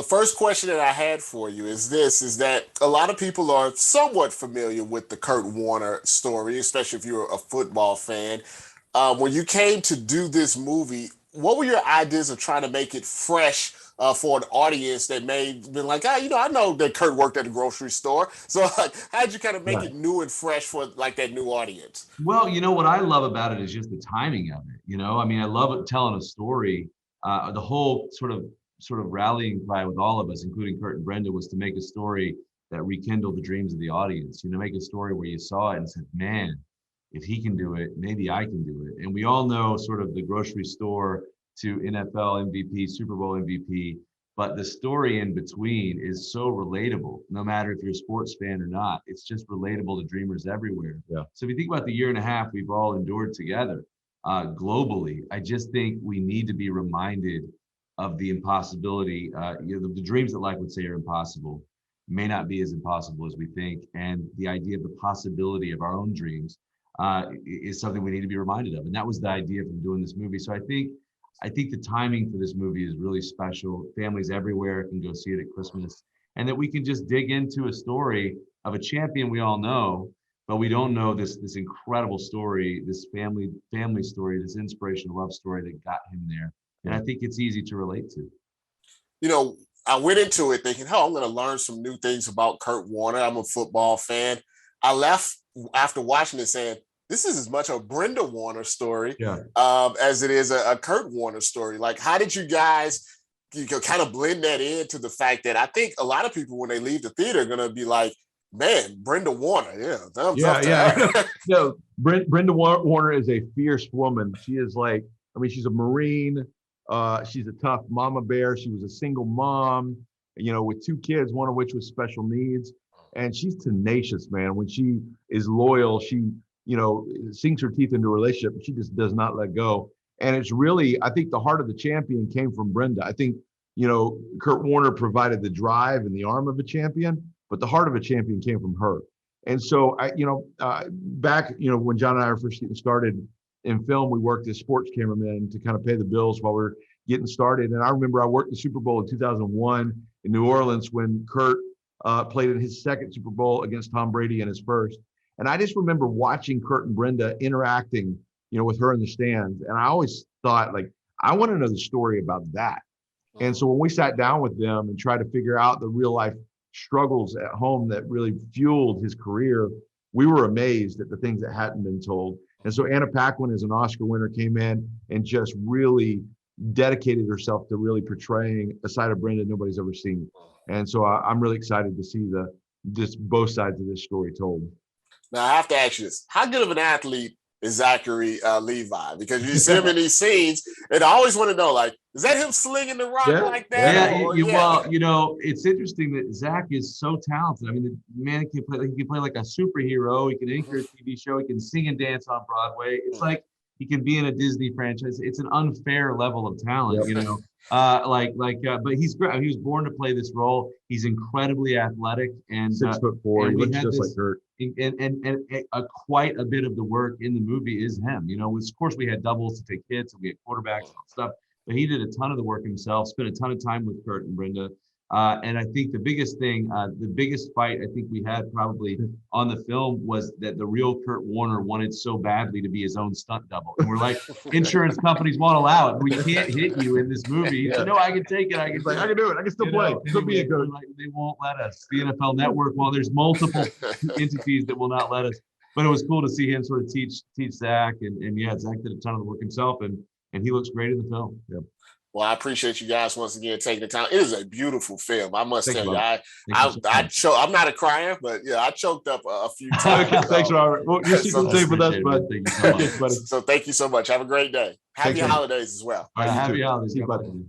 The first question that I had for you is this, is that a lot of people are somewhat familiar with the Kurt Warner story, especially if you're a football fan. When you came to do this movie, what were your ideas of trying to make it fresh for an audience that may have been like, I know that Kurt worked at a grocery store. So how'd you kind of make Right. it new and fresh for like that new audience? Well, what I love about it is just the timing of it. I mean, I love it telling a story. The whole sort of rallying cry with all of us, including Kurt and Brenda, was to make a story that rekindled the dreams of the audience. Make a story where you saw it and said, "Man, if he can do it, maybe I can do it." And we all know sort of the grocery store to NFL MVP, Super Bowl MVP, but the story in between is so relatable, no matter if you're a sports fan or not. It's just relatable to dreamers everywhere. Yeah. So if you think about the year and a half we've all endured together globally, I just think we need to be reminded of the impossibility. The dreams that life would say are impossible may not be as impossible as we think. And the idea of the possibility of our own dreams is something we need to be reminded of. And that was the idea from doing this movie. So I think the timing for this movie is really special. Families everywhere can go see it at Christmas, and that we can just dig into a story of a champion we all know, but we don't know this incredible story, this family story, this inspirational love story that got him there. And I think it's easy to relate to. you know, I went into it thinking, oh, I'm going to learn some new things about Kurt Warner. I'm a football fan. I left after watching it saying, this is as much a Brenda Warner story Yeah. as it is a Kurt Warner story. Like, how did you guys kind of blend that into the fact that I think a lot of people, when they leave the theater, are going to be like, man, Brenda Warner, yeah, thumbs up to her. Brenda Warner is a fierce woman. She is like, I mean, she's a Marine. She's a tough mama bear. She was a single mom, with two kids, one of which was special needs. And she's tenacious, man. When she is loyal, she, sinks her teeth into a relationship. She just does not let go. And it's really, I think the heart of the champion came from Brenda. I think, Kurt Warner provided the drive and the arm of a champion, but the heart of a champion came from her. And so back, when John and I were first getting started in film, we worked as sports cameramen to kind of pay the bills while we are getting started. And I remember I worked the Super Bowl in 2001 in New Orleans when Kurt played in his second Super Bowl against Tom Brady in his first. And I just remember watching Kurt and Brenda interacting, with her in the stands. And I always thought, like, I want to know the story about that. And so when we sat down with them and tried to figure out the real life struggles at home that really fueled his career, we were amazed at the things that hadn't been told. And so Anna Paquin, as an Oscar winner, came in and just really dedicated herself to really portraying a side of Brenda nobody's ever seen. And so I'm really excited to see both sides of this story told. Now, I have to ask you this. How good of an athlete is Zachary Levi? Because you see him in these scenes, and I always want to know, like, is that him slinging the rock like that? Well, it's interesting that Zach is so talented. I mean, the man can play. He can play like a superhero. He can anchor a TV show. He can sing and dance on Broadway. It's like he can be in a Disney franchise. It's an unfair level of talent, but he's great. He was born to play this role. He's incredibly athletic and 6'4". He looks just like Kurt. And quite a bit of the work in the movie is him. Of course we had doubles to take hits and we had quarterbacks and stuff, but he did a ton of the work himself, spent a ton of time with Kurt and Brenda. And I think the biggest fight I think we had probably on the film was that the real Kurt Warner wanted so badly to be his own stunt double. And we're like, insurance companies won't allow it. We can't hit you in this movie. He said, no, I can take it. I can do it. I can still play. Anyway, they won't let us. The NFL Network, well, there's multiple entities that will not let us. But it was cool to see him sort of teach Zach. And yeah, Zach did a ton of the work himself, and he looks great in the film. Yep. Well, I appreciate you guys once again taking the time. It is a beautiful film, I must tell you. I'm not a crier, but yeah, I choked up a few times. Thanks, Robert. Well, you're super safe with us, bud. So thank you so much. Have a great day. Happy holidays as well. All right, happy holidays. See you, buddy.